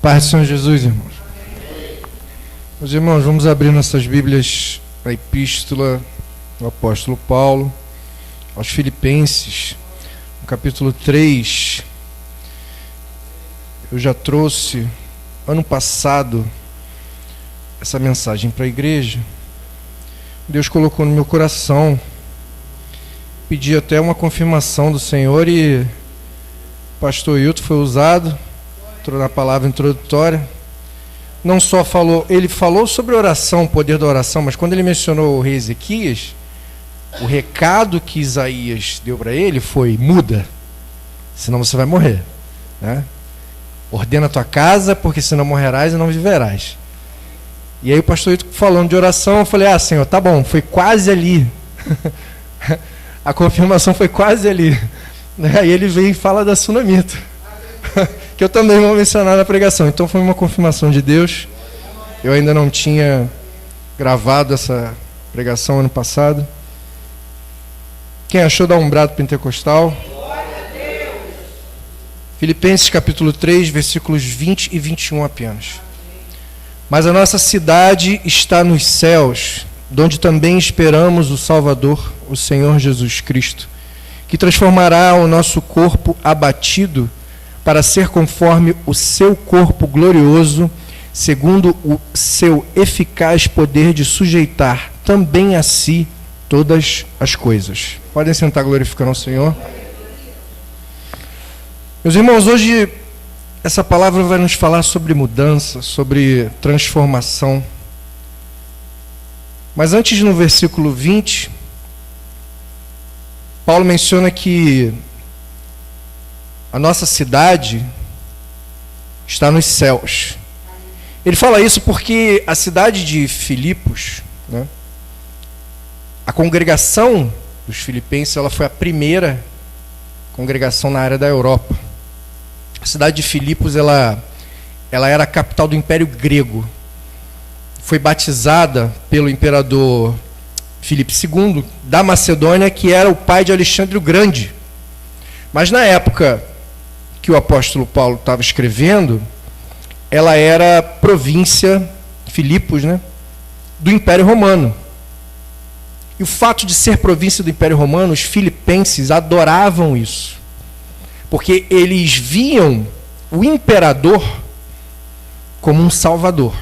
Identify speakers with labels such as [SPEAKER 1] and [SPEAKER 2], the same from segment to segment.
[SPEAKER 1] Paz do Senhor Jesus, irmãos. Meus irmãos, vamos abrir nossas Bíblias na Epístola do Apóstolo Paulo aos Filipenses, no capítulo 3. Eu já trouxe, ano passado, essa mensagem para a igreja. Deus colocou no meu coração. Pedi até uma confirmação do Senhor e o pastor Hilton foi usado na palavra introdutória. Não só falou, ele falou sobre oração, o poder da oração, mas quando ele mencionou o rei Ezequias, o recado que Isaías deu para ele foi: muda, senão você vai morrer, né? Ordena a tua casa, porque senão morrerás e não viverás. E aí o pastor Hilton falando de oração, eu falei: Senhor, tá bom, foi quase ali. A confirmação foi quase ali. Aí ele vem e fala da sunamita, que eu também vou mencionar na pregação. Então foi uma confirmação de Deus. Eu ainda não tinha gravado essa pregação ano passado. Quem achou, dá um brado pentecostal. Filipenses capítulo 3, versículos 20 e 21 apenas. Mas a nossa cidade está nos céus, donde também esperamos o Salvador, o Senhor Jesus Cristo, que transformará o nosso corpo abatido para ser conforme o seu corpo glorioso, segundo o seu eficaz poder de sujeitar também a si todas as coisas. Podem sentar glorificando ao Senhor. Meus irmãos, hoje essa palavra vai nos falar sobre mudança, sobre transformação. Mas antes, no versículo 20, Paulo menciona que a nossa cidade está nos céus. Ele fala isso porque a cidade de Filipos, né, a congregação dos filipenses, ela foi a primeira congregação na área da Europa. A cidade de Filipos, ela era a capital do Império Grego. Foi batizada pelo imperador Filipe II da Macedônia, que era o pai de Alexandre o Grande. Mas na época que o apóstolo Paulo estava escrevendo, ela era província, Filipos, né, do Império Romano. E o fato de ser província do Império Romano, os filipenses adoravam isso, porque eles viam o imperador como um salvador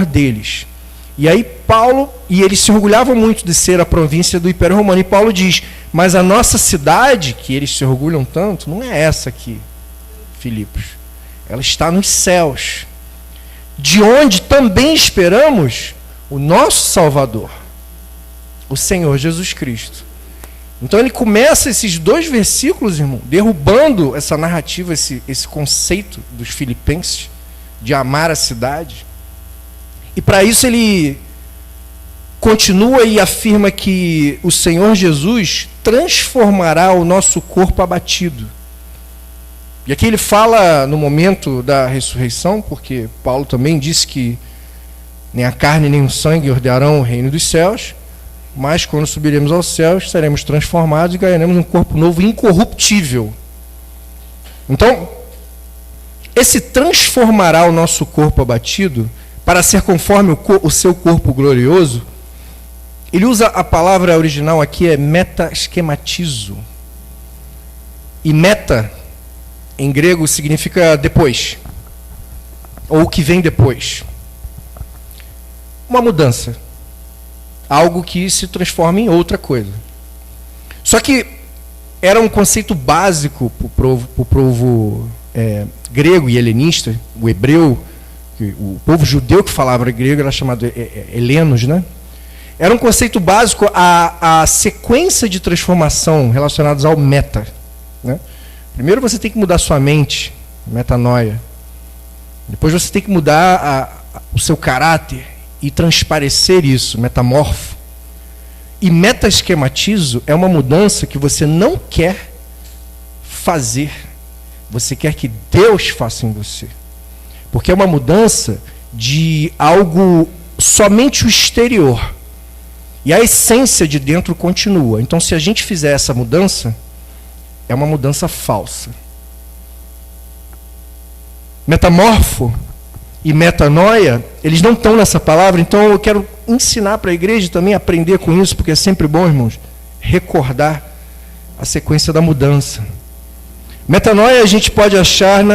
[SPEAKER 1] deles. E aí eles se orgulhavam muito de ser a província do Império Romano. E Paulo diz: mas a nossa cidade, que eles se orgulham tanto, não é essa aqui, Filipos. Ela está nos céus, de onde também esperamos o nosso Salvador, o Senhor Jesus Cristo. Então ele começa esses dois versículos, irmão, derrubando essa narrativa, esse conceito dos filipenses de amar a cidade. E para isso ele continua e afirma que o Senhor Jesus transformará o nosso corpo abatido. E aqui ele fala no momento da ressurreição, porque Paulo também disse que nem a carne nem o sangue herdarão o reino dos céus, mas quando subiremos aos céus seremos transformados e ganharemos um corpo novo incorruptível. Então, esse transformará o nosso corpo abatido para ser conforme o seu corpo glorioso. Ele usa a palavra original aqui, é metaschematizo. E meta, em grego, significa depois, ou o que vem depois. Uma mudança. Algo que se transforma em outra coisa. Só que era um conceito básico para o povo grego e helenista, o hebreu, o povo judeu que falava grego era chamado helenos, né? Era um conceito básico a sequência de transformação relacionadas ao meta, né? Primeiro você tem que mudar sua mente, metanoia. Depois você tem que mudar o seu caráter e transparecer isso, metamorfo. E metaschematizo é uma mudança que você não quer fazer. Você quer que Deus faça em você. Porque é uma mudança de algo somente o exterior. E a essência de dentro continua. Então, se a gente fizer essa mudança, é uma mudança falsa. Metamorfo e metanoia, eles não estão nessa palavra, então eu quero ensinar para a igreja também, aprender com isso, porque é sempre bom, irmãos, recordar a sequência da mudança. Metanoia a gente pode achar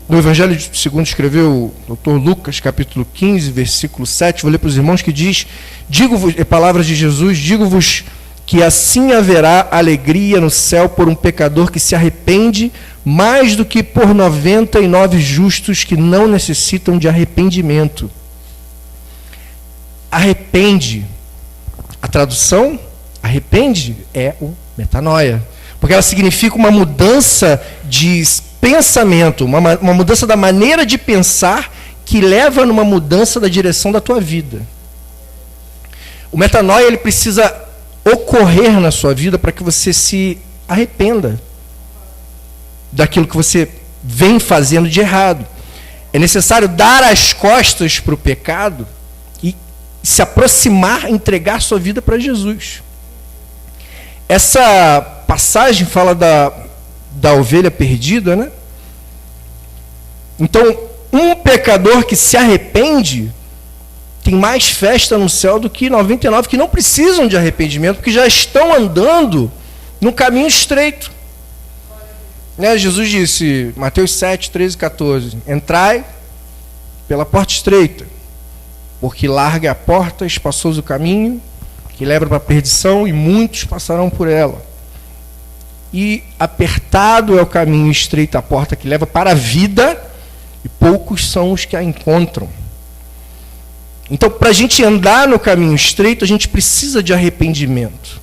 [SPEAKER 1] no Evangelho segundo escreveu o Dr. Lucas, capítulo 15, versículo 7, vou ler para os irmãos, que diz, digo-vos, é palavras de Jesus, digo-vos que assim haverá alegria no céu por um pecador que se arrepende, mais do que por 99 justos que não necessitam de arrependimento. Arrepende. A tradução, arrepende, é o metanoia. Porque ela significa uma mudança de pensamento, uma mudança da maneira de pensar que leva numa mudança da direção da tua vida. O metanoia, ele precisa ocorrer na sua vida para que você se arrependa daquilo que você vem fazendo de errado. É necessário dar as costas para o pecado e se aproximar, entregar sua vida para Jesus. Essa passagem fala da ovelha perdida, né? Então, um pecador que se arrepende tem mais festa no céu do que 99 que não precisam de arrependimento, porque já estão andando no caminho estreito. Né? Jesus disse, Mateus 7, 13 e 14, entrai pela porta estreita, porque larga é a porta, espaçoso o caminho, que leva para a perdição, e muitos passarão por ela. E apertado é o caminho, estreita a porta que leva para a vida, e poucos são os que a encontram. Então, para a gente andar no caminho estreito, a gente precisa de arrependimento.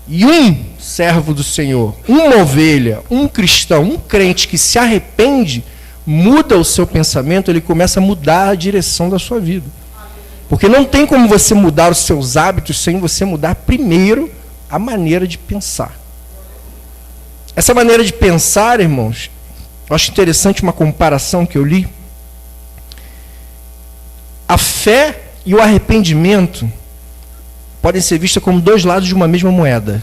[SPEAKER 1] E um servo do Senhor, uma ovelha, um cristão, um crente que se arrepende, muda o seu pensamento, ele começa a mudar a direção da sua vida. Porque não tem como você mudar os seus hábitos sem você mudar primeiro a maneira de pensar. Essa maneira de pensar, irmãos, eu acho interessante uma comparação que eu li. A fé e o arrependimento podem ser vistos como dois lados de uma mesma moeda.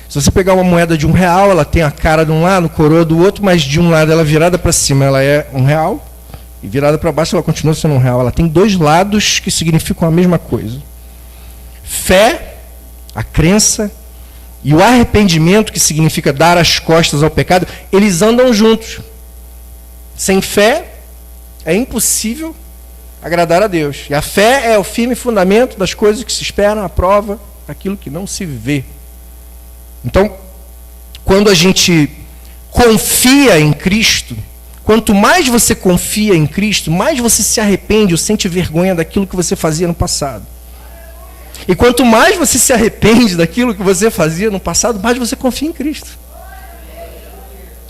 [SPEAKER 1] Se você pegar uma moeda de R$1, ela tem a cara de um lado, coroa do outro, mas de um lado ela virada para cima, ela é R$1, e virada para baixo ela continua sendo R$1. Ela tem dois lados que significam a mesma coisa. Fé, a crença, e o arrependimento, que significa dar as costas ao pecado, eles andam juntos. Sem fé, é impossível agradar a Deus. E a fé é o firme fundamento das coisas que se esperam, a prova daquilo que não se vê. Então, quando a gente confia em Cristo, quanto mais você confia em Cristo, mais você se arrepende ou sente vergonha daquilo que você fazia no passado. E quanto mais você se arrepende daquilo que você fazia no passado, mais você confia em Cristo.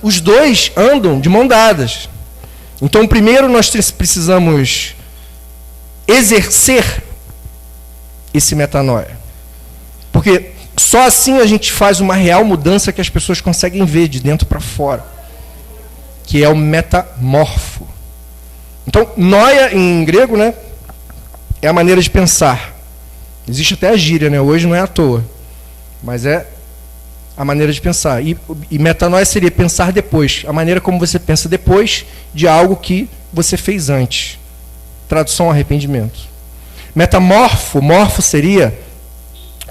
[SPEAKER 1] Os dois andam de mão dadas. Então, primeiro nós precisamos exercer esse metanoia. Porque só assim a gente faz uma real mudança que as pessoas conseguem ver de dentro para fora. Que é o metamorfo. Então, noia em grego, né, é a maneira de pensar. Existe até a gíria, né? Hoje não é à toa. Mas é a maneira de pensar. E metanoia seria pensar depois. A maneira como você pensa depois de algo que você fez antes. Tradução, arrependimento. Metamorfo, morfo seria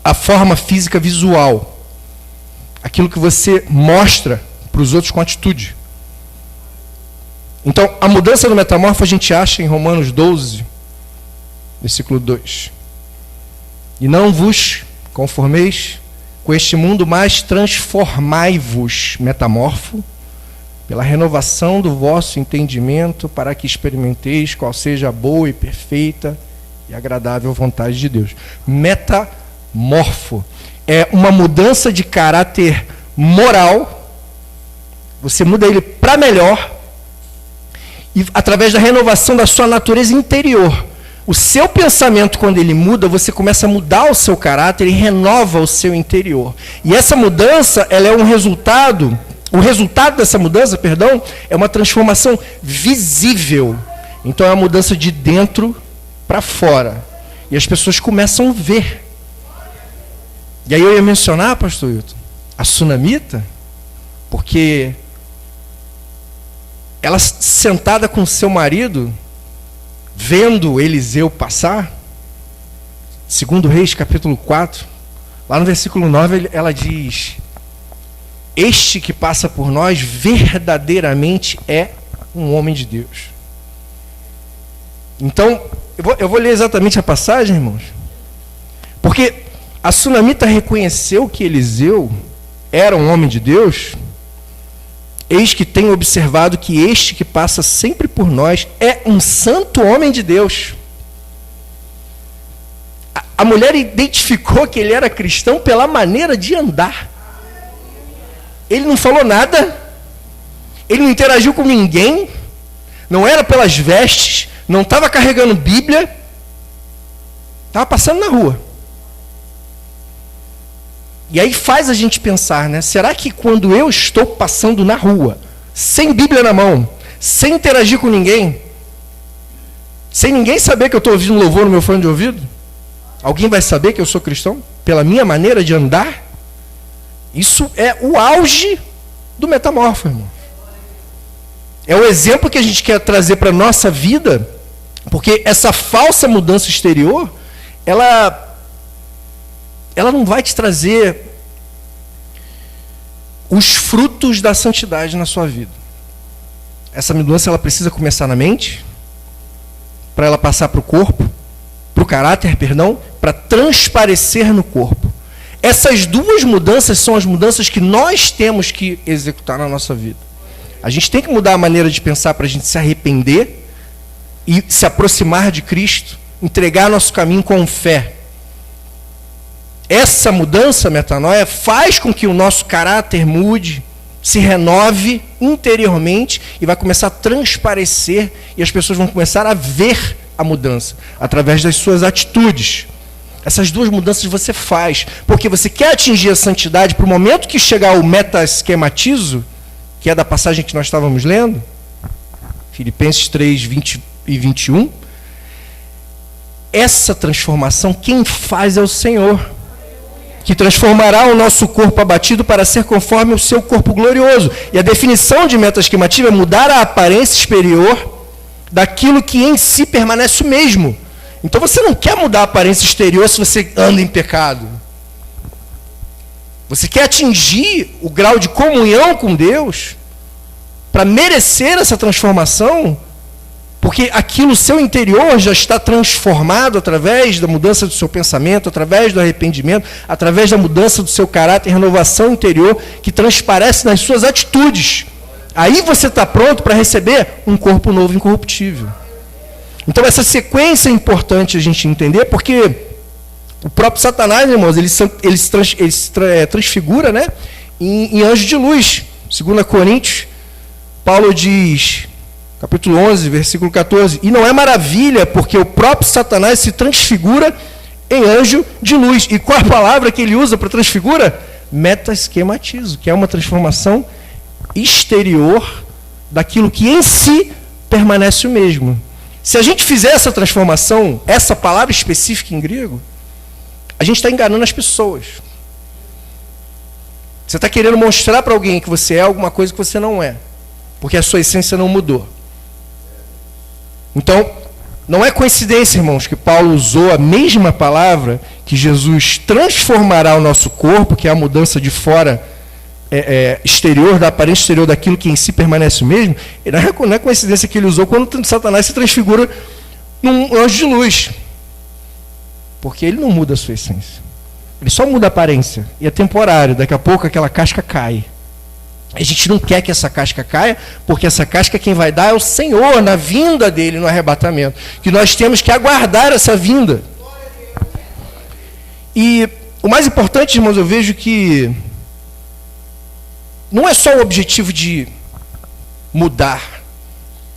[SPEAKER 1] a forma física visual. Aquilo que você mostra para os outros com atitude. Então, a mudança do metamorfo a gente acha em Romanos 12, versículo 2. E não vos conformeis com este mundo, mas transformai-vos, metamorfo, pela renovação do vosso entendimento, para que experimenteis qual seja a boa e perfeita e agradável vontade de Deus. Metamorfo é uma mudança de caráter moral, você muda ele para melhor, e através da renovação da sua natureza interior. O seu pensamento, quando ele muda, você começa a mudar o seu caráter e renova o seu interior. E essa mudança, ela é um resultado, o resultado dessa mudança, perdão, é uma transformação visível. Então é uma mudança de dentro para fora. E as pessoas começam a ver. E aí eu ia mencionar, pastor Hilton, a sunamita, porque ela sentada com seu marido, vendo Eliseu passar, 2 Reis, capítulo 4, lá no versículo 9, ela diz: este que passa por nós verdadeiramente é um homem de Deus. Então, eu vou ler exatamente a passagem, irmãos, porque a sunamita reconheceu que Eliseu era um homem de Deus. Eis que tenho observado que este que passa sempre por nós é um santo homem de Deus. A mulher identificou que ele era cristão pela maneira de andar. Ele não falou nada, ele não interagiu com ninguém, não era pelas vestes, não estava carregando Bíblia, estava passando na rua. E aí faz a gente pensar, né? Será que quando eu estou passando na rua, sem Bíblia na mão, sem interagir com ninguém, sem ninguém saber que eu estou ouvindo louvor no meu fone de ouvido, alguém vai saber que eu sou cristão? Pela minha maneira de andar? Isso é o auge do metamorfo, irmão. É o exemplo que a gente quer trazer para a nossa vida, porque essa falsa mudança exterior, ela não vai te trazer os frutos da santidade na sua vida. Essa mudança ela precisa começar na mente, para ela passar para o corpo, para o caráter, perdão, para transparecer no corpo. Essas duas mudanças são as mudanças que nós temos que executar na nossa vida. A gente tem que mudar a maneira de pensar para a gente se arrepender e se aproximar de Cristo, entregar nosso caminho com fé. Essa mudança, metanoia, faz com que o nosso caráter mude, se renove interiormente e vai começar a transparecer e as pessoas vão começar a ver a mudança através das suas atitudes. Essas duas mudanças você faz, porque você quer atingir a santidade para o momento que chegar o meta-esquematizo, que é da passagem que nós estávamos lendo, Filipenses 3, 20 e 21. Essa transformação, quem faz é o Senhor, que transformará o nosso corpo abatido para ser conforme o seu corpo glorioso. E a definição de meta-esquemativo é mudar a aparência exterior daquilo que em si permanece o mesmo. Então você não quer mudar a aparência exterior se você anda em pecado. Você quer atingir o grau de comunhão com Deus para merecer essa transformação, porque aquilo, seu interior, já está transformado através da mudança do seu pensamento, através do arrependimento, através da mudança do seu caráter, renovação interior, que transparece nas suas atitudes. Aí você está pronto para receber um corpo novo, incorruptível. Então essa sequência é importante a gente entender, porque o próprio Satanás, irmãos, ele se transfigura, né, em anjo de luz. 2 Coríntios, Paulo diz, capítulo 11, versículo 14, e não é maravilha, porque o próprio Satanás se transfigura em anjo de luz. E qual a palavra que ele usa para transfigura? Meta-esquematizo, que é uma transformação exterior daquilo que em si permanece o mesmo. Se a gente fizer essa transformação, essa palavra específica em grego, a gente está enganando as pessoas. Você está querendo mostrar para alguém que você é alguma coisa que você não é, porque a sua essência não mudou. Então, não é coincidência, irmãos, que Paulo usou a mesma palavra, que Jesus transformará o nosso corpo, que é a mudança de fora, exterior, da aparência exterior daquilo que em si permanece o mesmo. Não é coincidência que ele usou quando Satanás se transfigura num anjo de luz, porque ele não muda a sua essência, ele só muda a aparência, e é temporário, daqui a pouco aquela casca cai. A gente não quer que essa casca caia, porque essa casca quem vai dar é o Senhor, na vinda dele, no arrebatamento, que nós temos que aguardar essa vinda. E o mais importante, irmãos, eu vejo que não é só o objetivo de mudar.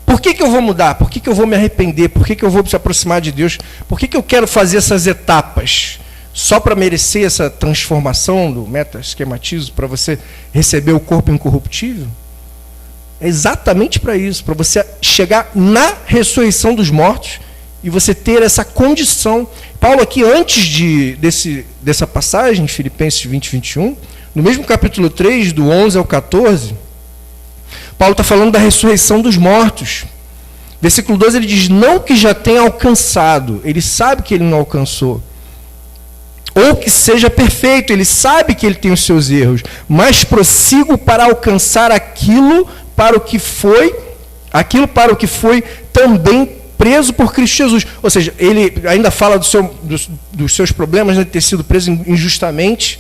[SPEAKER 1] Por que eu vou mudar? Por que eu vou me arrepender? Por que eu vou se aproximar de Deus? Por que eu quero fazer essas etapas? Só para merecer essa transformação do meta-esquematismo, para você receber o corpo incorruptível? É exatamente para isso, para você chegar na ressurreição dos mortos e você ter essa condição. Paulo aqui, antes dessa passagem, Filipenses 20, 21, no mesmo capítulo 3, do 11 ao 14, Paulo está falando da ressurreição dos mortos. Versículo 12 ele diz, não que já tenha alcançado, ele sabe que ele não alcançou. Ou que seja perfeito, ele sabe que ele tem os seus erros, mas prossigo para alcançar aquilo para o que foi também preso por Cristo Jesus. Ou seja, ele ainda fala dos seus problemas, né, de ter sido preso injustamente,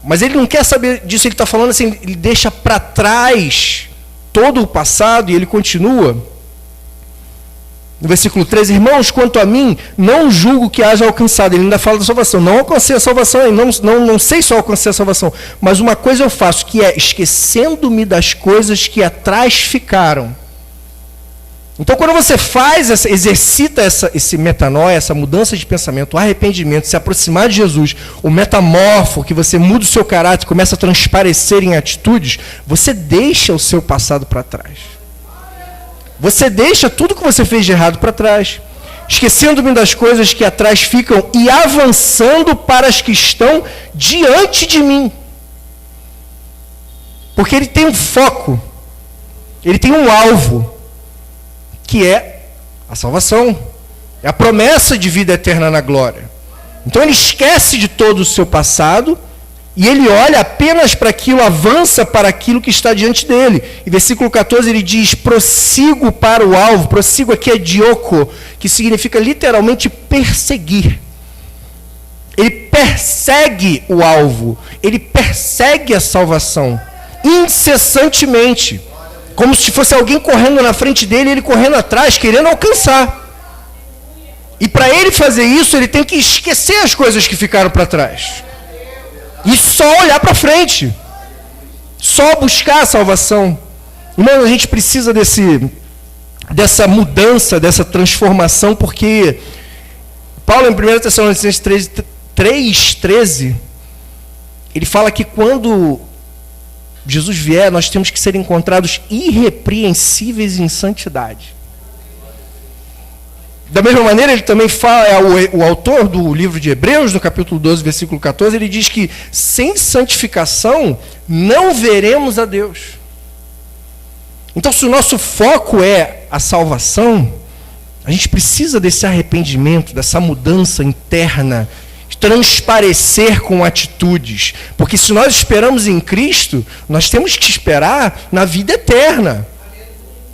[SPEAKER 1] mas ele não quer saber disso, ele está falando assim, ele deixa para trás todo o passado e ele continua. No versículo 13, irmãos, quanto a mim, não julgo que haja alcançado. Ele ainda fala da salvação. Não alcancei a salvação, não sei só alcancei a salvação. Mas uma coisa eu faço, que é esquecendo-me das coisas que atrás ficaram. Então, quando você exercita esse metanoia, essa mudança de pensamento, o arrependimento, se aproximar de Jesus, o metamorfo, que você muda o seu caráter, começa a transparecer em atitudes, você deixa o seu passado para trás. Você deixa tudo que você fez de errado para trás, esquecendo-me das coisas que atrás ficam e avançando para as que estão diante de mim. Porque ele tem um foco, ele tem um alvo, que é a salvação, é a promessa de vida eterna na glória. Então ele esquece de todo o seu passado e ele olha apenas para aquilo, avança para aquilo que está diante dele. E versículo 14 ele diz, prossigo para o alvo. Prossigo aqui é dioko, que significa literalmente perseguir. Ele persegue o alvo, ele persegue a salvação, incessantemente. Como se fosse alguém correndo na frente dele, ele correndo atrás, querendo alcançar. E para ele fazer isso, ele tem que esquecer as coisas que ficaram para trás. E só olhar para frente. Só buscar a salvação. Irmão, a gente precisa dessa mudança, dessa transformação, porque Paulo, em 1 Tessalonicenses 3:13, ele fala que quando Jesus vier, nós temos que ser encontrados irrepreensíveis em santidade. Da mesma maneira, ele também fala, o autor do livro de Hebreus, no capítulo 12, versículo 14, ele diz que sem santificação não veremos a Deus. Então, se o nosso foco é a salvação, a gente precisa desse arrependimento, dessa mudança interna, transparecer com atitudes. Porque se nós esperamos em Cristo, nós temos que esperar na vida eterna.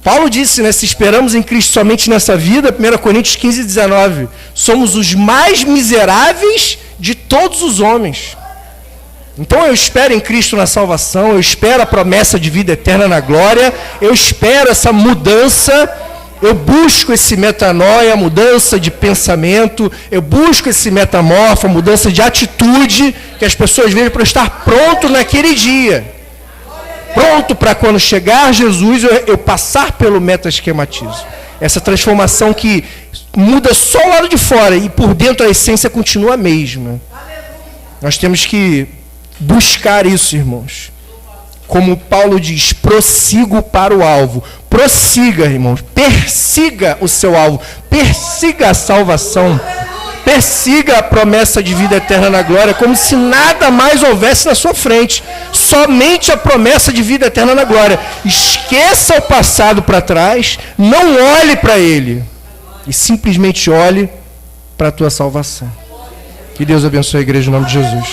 [SPEAKER 1] Paulo disse, né, se esperamos em Cristo somente nessa vida, 1 Coríntios 15:19, somos os mais miseráveis de todos os homens. Então eu espero em Cristo na salvação, eu espero a promessa de vida eterna na glória, eu espero essa mudança, eu busco esse metanoia, mudança de pensamento, eu busco esse metamorfo, mudança de atitude, que as pessoas vejam para eu estar pronto naquele dia. Pronto para quando chegar Jesus, eu passar pelo meta-esquematismo. Essa transformação que muda só o lado de fora e por dentro a essência continua a mesma. Nós temos que buscar isso, irmãos. Como Paulo diz, prossigo para o alvo. Prossiga, irmãos. Persiga o seu alvo. Persiga a salvação. Persiga a promessa de vida eterna na glória, como se nada mais houvesse na sua frente. Somente a promessa de vida eterna na glória. Esqueça o passado para trás, não olhe para ele, e simplesmente olhe para a tua salvação. Que Deus abençoe a igreja em nome de Jesus.